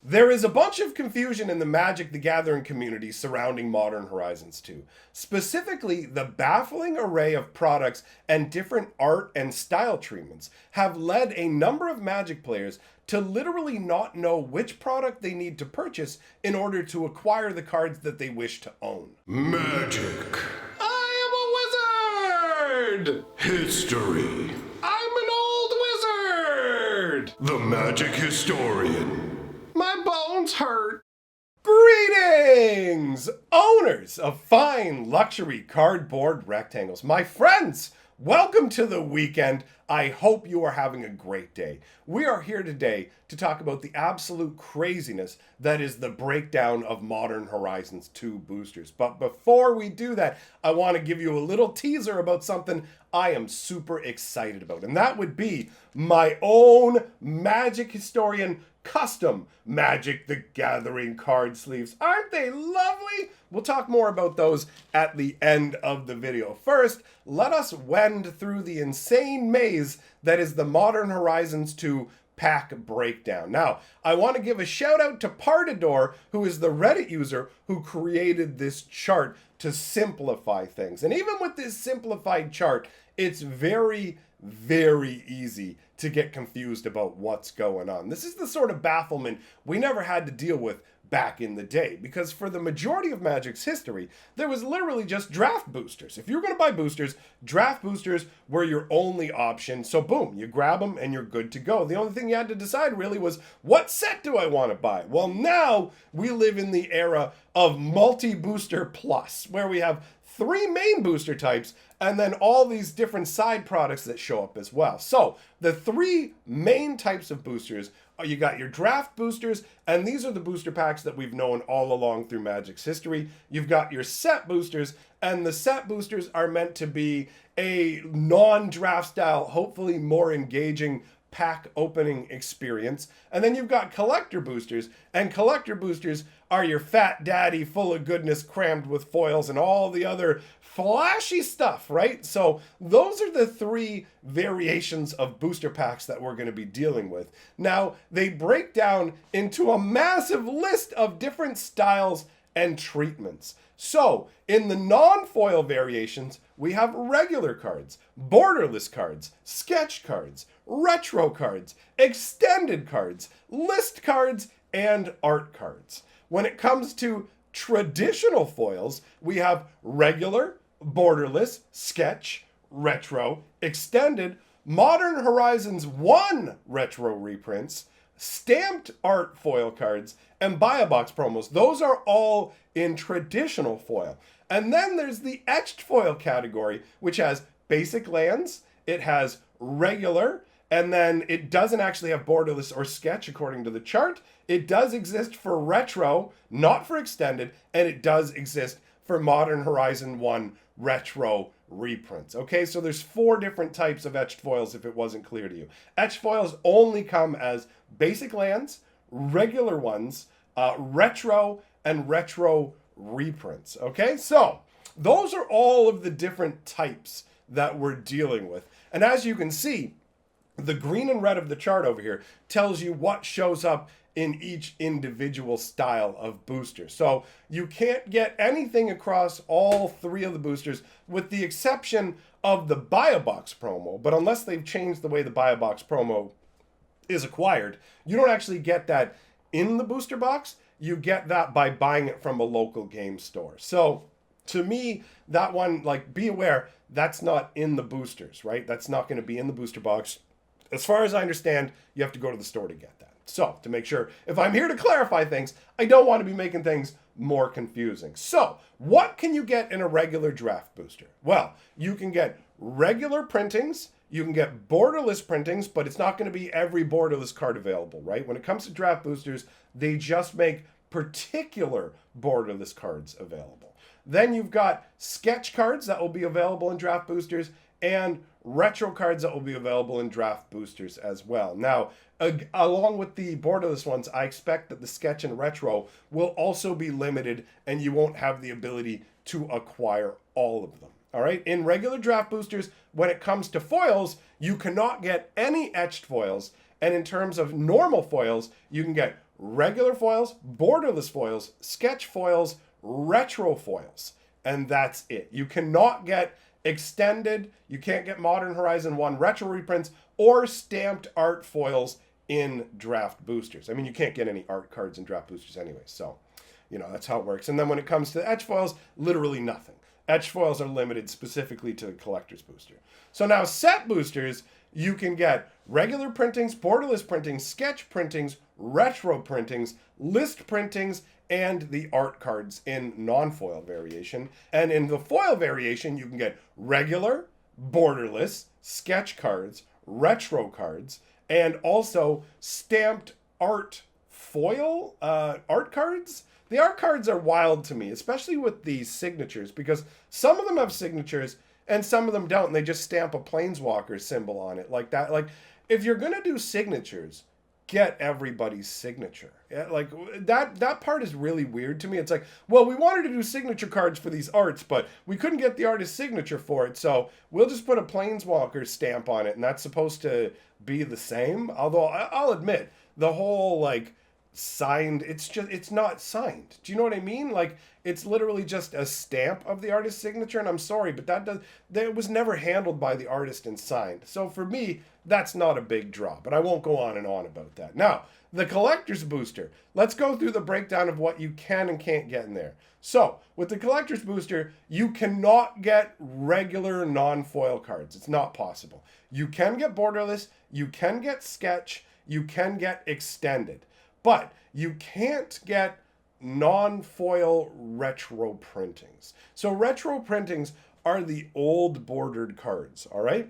There is a bunch of confusion in the Magic the Gathering community surrounding Modern Horizons 2. Specifically, the baffling array of products and different art and style treatments have led a number of Magic players to literally not know which product they need to purchase in order to acquire the cards that they wish to own. Magic. I am a wizard! History. I'm an old wizard! The Magic Historian. My bones hurt. Greetings, owners of fine luxury cardboard rectangles. My friends, welcome to the weekend. I hope you are having a great day. We are here today to talk about the absolute craziness that is the breakdown of Modern Horizons 2 boosters. But before we do that, I want to give you a little teaser about something I am super excited about. And that would be my own Magic Historian custom Magic the Gathering card sleeves. Aren't they lovely? We'll talk more about those at the end of the video. First, let us wend through the insane maze that is the Modern Horizons 2 pack breakdown. Now, I want to give a shout out to Partador, who is the Reddit user who created this chart to simplify things. And even with this simplified chart, it's very easy to get confused about what's going on. This is the sort of bafflement we never had to deal with back in the day, because for the majority of Magic's history, there was literally just draft boosters. If you were going to buy boosters, draft boosters were your only option. So boom, you grab them and you're good to go. The only thing you had to decide really was, what set do I want to buy? Well, now we live in the era of multi-booster plus, where we have 3 main booster types and then all these different side products that show up as well. So the 3 main types of boosters are, you got your draft boosters, and these are the booster packs that we've known all along through Magic's history. You've got your set boosters, and the set boosters are meant to be a non-draft style, hopefully more engaging pack opening experience. And then you've got collector boosters, and collector boosters are your fat daddy full of goodness crammed with foils and all the other flashy stuff, right? So those are the 3 variations of booster packs that we're going to be dealing with. Now, they break down into a massive list of different styles and treatments. So, in the non-foil variations, we have regular cards, borderless cards, sketch cards, retro cards, extended cards, list cards, and art cards. When it comes to traditional foils, we have regular, borderless, sketch, retro, extended, Modern Horizons 1 retro reprints, stamped art foil cards, and buy a box promos. Those are all in traditional foil. And then there's the etched foil category, which has basic lands, it has regular, and then it doesn't actually have borderless or sketch according to the chart. It does exist for retro, not for extended, and it does exist for Modern Horizon 1 retro reprints. Okay, so there's 4 different types of etched foils if it wasn't clear to you. Etched foils only come as basic lands, regular ones, retro, and retro reprints. Okay, so those are all of the different types that we're dealing with. And as you can see, the green and red of the chart over here tells you what shows up in each individual style of booster. So you can't get anything across all 3 of the boosters with the exception of the buy a box promo. But unless they've changed the way the buy a box promo is acquired, you don't actually get that in the booster box. You get that by buying it from a local game store. So to me, that one, like, be aware, that's not in the boosters, right? That's not going to be in the booster box. As far as I understand, you have to go to the store to get that. So, to make sure, if I'm here to clarify things, I don't want to be making things more confusing. So, what can you get in a regular draft booster? Well, you can get regular printings, you can get borderless printings, but it's not going to be every borderless card available, right? When it comes to draft boosters, they just make particular borderless cards available. Then you've got sketch cards that will be available in draft boosters, and retro cards that will be available in draft boosters as well. Now, along with the borderless ones, I expect that the sketch and retro will also be limited, and you won't have the ability to acquire all of them. All right, in regular draft boosters, when it comes to foils, you cannot get any etched foils, and in terms of normal foils, you can get regular foils, borderless foils, sketch foils, retro foils, and that's it. You cannot get extended, you can't get Modern Horizon 1 retro reprints or stamped art foils in draft boosters. I mean, you can't get any art cards in draft boosters anyway, so, you know, that's how it works. And then when it comes to etch foils, literally nothing. Etch foils are limited specifically to the collector's booster. So now set boosters, you can get regular printings, borderless printings, sketch printings, retro printings, list printings, and the art cards in non-foil variation. And in the foil variation, you can get regular, borderless, sketch cards, retro cards, and also stamped art foil art cards. The art cards are wild to me, especially with the signatures, because some of them have signatures and some of them don't, and they just stamp a Planeswalker symbol on it like that. Like, if you're gonna do signatures, get everybody's signature. Yeah, like that part is really weird to me. It's like, well, we wanted to do signature cards for these arts, but we couldn't get the artist's signature for it, so we'll just put a Planeswalker stamp on it, and that's supposed to be the same. Although I'll admit, the whole like signed, it's not signed. Do you know what I mean? Like, it's literally just a stamp of the artist's signature, and I'm sorry, but that was never handled by the artist and signed. So for me, that's not a big draw, but I won't go on and on about that. Now, the collector's booster. Let's go through the breakdown of what you can and can't get in there. So, with the collector's booster, you cannot get regular non-foil cards. It's not possible. You can get borderless, you can get sketch, you can get extended, but you can't get non-foil retro printings. So retro printings are the old bordered cards, all right?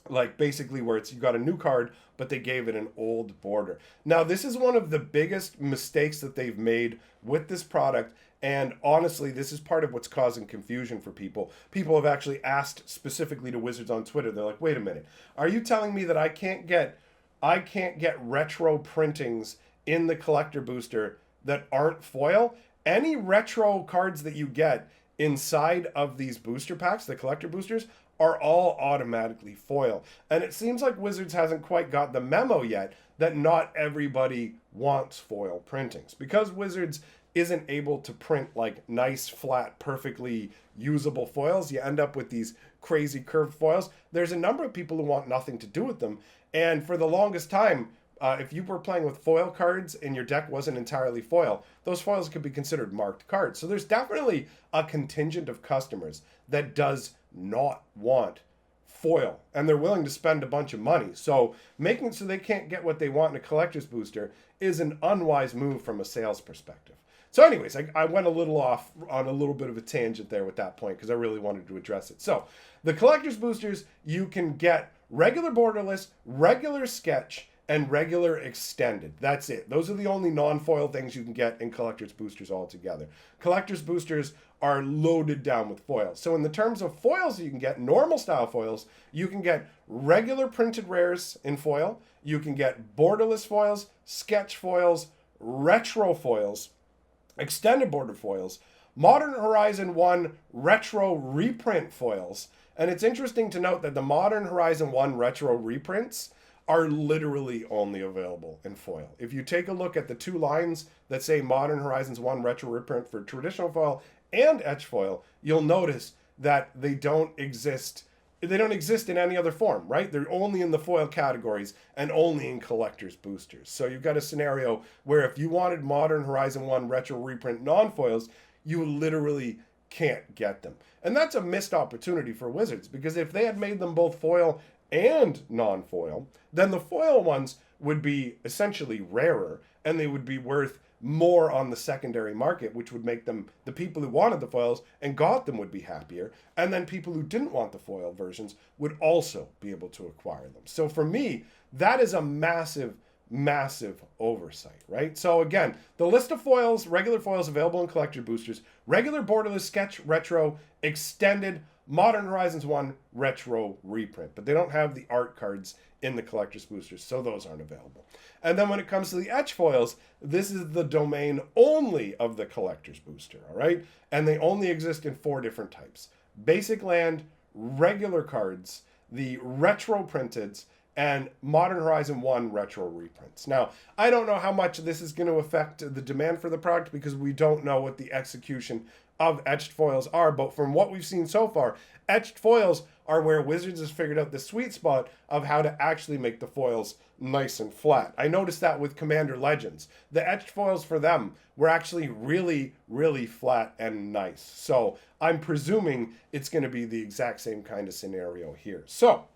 Like basically where it's you got a new card, but they gave it an old border. Now, this is one of the biggest mistakes that they've made with this product, and honestly, this is part of what's causing confusion for people. People have actually asked specifically to Wizards on Twitter. They're like, wait a minute, are you telling me that I can't get retro printings in the collector booster that aren't foil? Any retro cards that you get inside of these booster packs, the collector boosters, are all automatically foil. And it seems like Wizards hasn't quite got the memo yet that not everybody wants foil printings. Because Wizards isn't able to print like nice, flat, perfectly usable foils, you end up with these crazy curved foils. There's a number of people who want nothing to do with them. And for the longest time, if you were playing with foil cards and your deck wasn't entirely foil, those foils could be considered marked cards. So there's definitely a contingent of customers that does not want foil, and they're willing to spend a bunch of money. So making it so they can't get what they want in a collector's booster is an unwise move from a sales perspective. So anyways, I went a little off on a little bit of a tangent there with that point because I really wanted to address it. So the collector's boosters, you can get regular borderless, regular sketch, and regular extended. That's it. Those are the only non-foil things you can get in collector's boosters altogether. Collector's boosters are loaded down with foils. So in the terms of foils you can get, normal style foils, you can get regular printed rares in foil, you can get borderless foils, sketch foils, retro foils, extended border foils, Modern Horizon 1 retro reprint foils. And it's interesting to note that the Modern Horizon 1 retro reprints are literally only available in foil. If you take a look at the two lines that say Modern Horizons 1 retro reprint for traditional foil and etch foil, you'll notice that they don't exist in any other form, right? They're only in the foil categories and only in collector's boosters. So you've got a scenario where if you wanted Modern Horizon 1 retro reprint non-foils, you literally can't get them. And that's a missed opportunity for Wizards, because if they had made them both foil and non-foil, then the foil ones would be essentially rarer and they would be worth more on the secondary market, which would make them, the people who wanted the foils and got them would be happier, and then people who didn't want the foil versions would also be able to acquire them. So for me, that is a massive oversight, right? So again, the list of foils, regular foils available in collector boosters, regular borderless, sketch, retro, extended, Modern Horizons 1 retro reprint, but they don't have the art cards in the collector's boosters, so those aren't available. And then when it comes to the etch foils, this is the domain only of the collector's booster, all right? And they only exist in 4 different types: basic land, regular cards, the retro printeds, and Modern Horizon 1 retro reprints. Now, I don't know how much this is going to affect the demand for the product because we don't know what the execution of etched foils are, but from what we've seen so far, etched foils are where Wizards has figured out the sweet spot of how to actually make the foils nice and flat. I noticed that with Commander Legends. The etched foils for them were actually really, really flat and nice. So I'm presuming it's going to be the exact same kind of scenario here. So,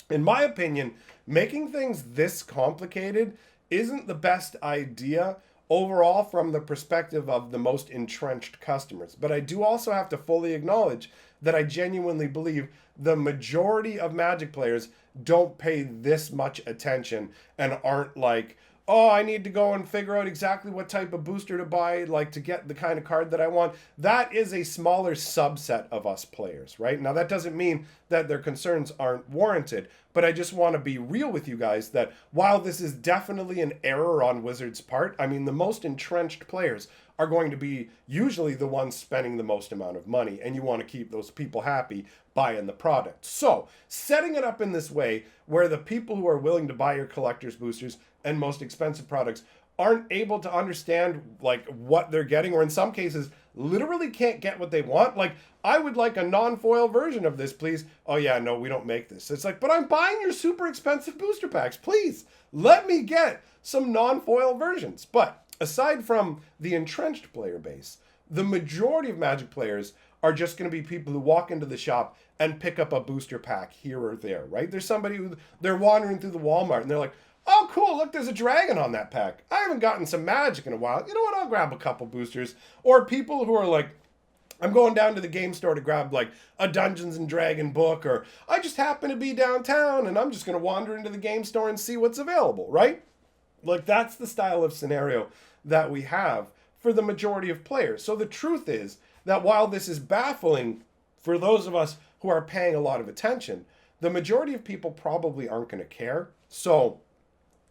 in my opinion, making things this complicated isn't the best idea overall from the perspective of the most entrenched customers. But I do also have to fully acknowledge that I genuinely believe the majority of Magic players don't pay this much attention and aren't like, oh, I need to go and figure out exactly what type of booster to buy, like to get the kind of card that I want. That is a smaller subset of us players, right? Now, that doesn't mean that their concerns aren't warranted, but I just want to be real with you guys that while this is definitely an error on Wizards' part, I mean, the most entrenched players are going to be usually the ones spending the most amount of money, and you want to keep those people happy buying the product. So, setting it up in this way where the people who are willing to buy your collector's boosters and most expensive products aren't able to understand like what they're getting, or in some cases literally can't get what they want. Like, I would like a non-foil version of this, please. Oh yeah, no, we don't make this. It's like, but I'm buying your super expensive booster packs. Please let me get some non-foil versions. But aside from the entrenched player base, the majority of Magic players are just going to be people who walk into the shop and pick up a booster pack here or there, right? There's somebody who they're wandering through the Walmart and they're like, oh, cool, look, there's a dragon on that pack. I haven't gotten some Magic in a while. You know what? I'll grab a couple boosters. Or people who are like, I'm going down to the game store to grab like a Dungeons and Dragon book, or I just happen to be downtown and I'm just going to wander into the game store and see what's available, right? Like, that's the style of scenario that we have for the majority of players. So the truth is that while this is baffling for those of us who are paying a lot of attention, the majority of people probably aren't going to care. So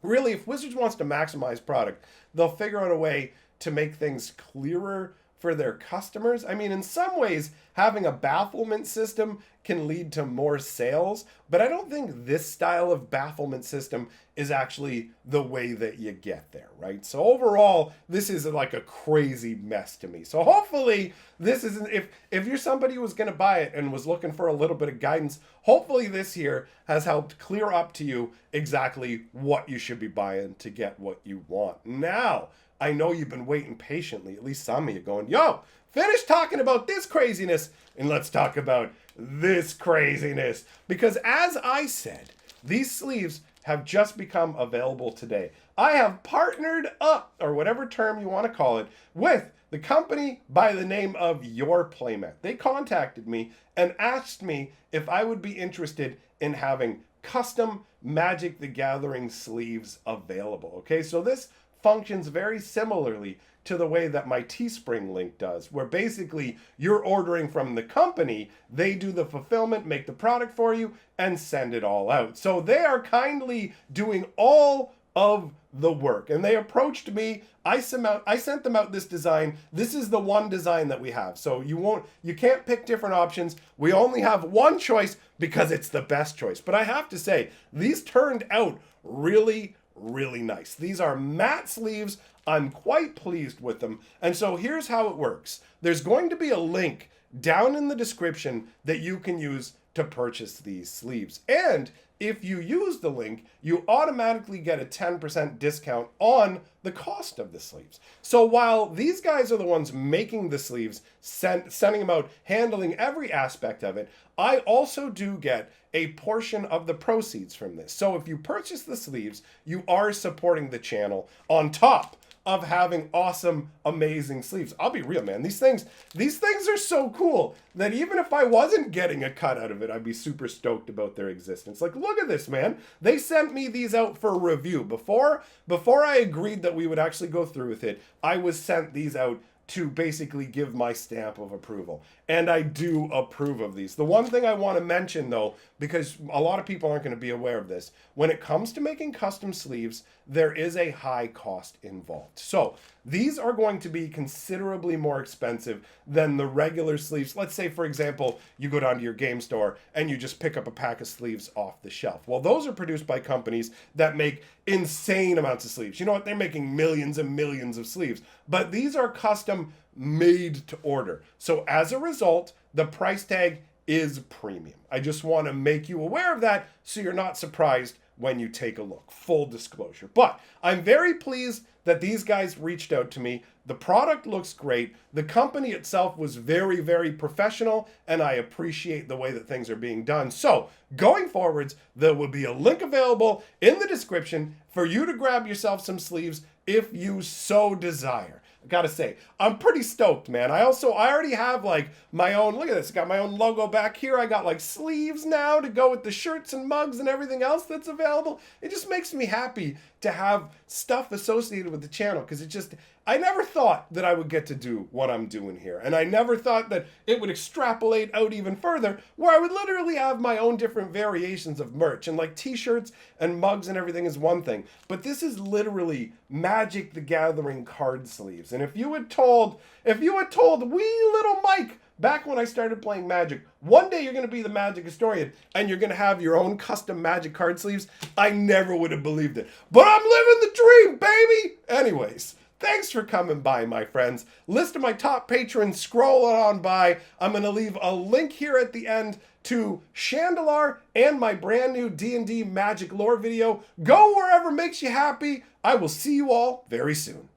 really, if Wizards wants to maximize product, they'll figure out a way to make things clearer for their customers. I mean, in some ways, having a bafflement system can lead to more sales, but I don't think this style of bafflement system is actually the way that you get there, right? So overall, this is like a crazy mess to me. So hopefully this isn't, if you're somebody who was going to buy it and was looking for a little bit of guidance, hopefully this here has helped clear up to you exactly what you should be buying to get what you want. Now, I know you've been waiting patiently, at least some of you going, yo, finish talking about this craziness and let's talk about this craziness. Because as I said, these sleeves have just become available today. I have partnered up, or whatever term you want to call it, with the company by the name of Your Playmat. They contacted me and asked me if I would be interested in having custom Magic the Gathering sleeves available. Okay, so this functions very similarly to the way that my Teespring link does, where basically you're ordering from the company, they do the fulfillment, make the product for you, and send it all out. So they are kindly doing all of the work. And they approached me. I sent them out this design. This is the one design that we have. So you can't pick different options. We only have one choice because it's the best choice. But I have to say, these turned out really, really nice. These are matte sleeves. I'm quite pleased with them. And so here's how it works. There's going to be a link down in the description that you can use to purchase these sleeves. And if you use the link, you automatically get a 10% discount on the cost of the sleeves. So while these guys are the ones making the sleeves, sending them out, handling every aspect of it, I also do get a portion of the proceeds from this. So if you purchase the sleeves, you are supporting the channel on top of having awesome, amazing sleeves. I'll be real, man. These things are so cool that even if I wasn't getting a cut out of it, I'd be super stoked about their existence. Like, look at this, man. They sent me these out for review. Before I agreed that we would actually go through with it, I was sent these out to basically give my stamp of approval. And I do approve of these. The one thing I want to mention, though, because a lot of people aren't going to be aware of this, when it comes to making custom sleeves, there is a high cost involved. So these are going to be considerably more expensive than the regular sleeves. Let's say, for example, you go down to your game store and you just pick up a pack of sleeves off the shelf. Well, those are produced by companies that make insane amounts of sleeves. You know what? They're making millions and millions of sleeves. But these are custom made to order. So as a result, the price tag is premium. I just want to make you aware of that so you're not surprised when you take a look. Full disclosure. But I'm very pleased that these guys reached out to me. The product looks great. The company itself was very, very professional, and I appreciate the way that things are being done. So, going forwards, there will be a link available in the description for you to grab yourself some sleeves if you so desire. I gotta say, I'm pretty stoked, man. I already have like my own, look at this, I got my own logo back here. I got like sleeves now to go with the shirts and mugs and everything else that's available. It just makes me happy to have stuff associated with the channel, because I never thought that I would get to do what I'm doing here. And I never thought that it would extrapolate out even further, where I would literally have my own different variations of merch. And like t-shirts and mugs and everything is one thing, but this is literally Magic the Gathering card sleeves. And if you had told wee little Mike back when I started playing Magic, one day you're going to be the Magic historian and you're going to have your own custom Magic card sleeves, I never would have believed it. But I'm living the dream, baby! Anyways, thanks for coming by, my friends. List of my top patrons, scroll on by. I'm going to leave a link here at the end to Chandelar and my brand new D&D Magic lore video. Go wherever makes you happy. I will see you all very soon.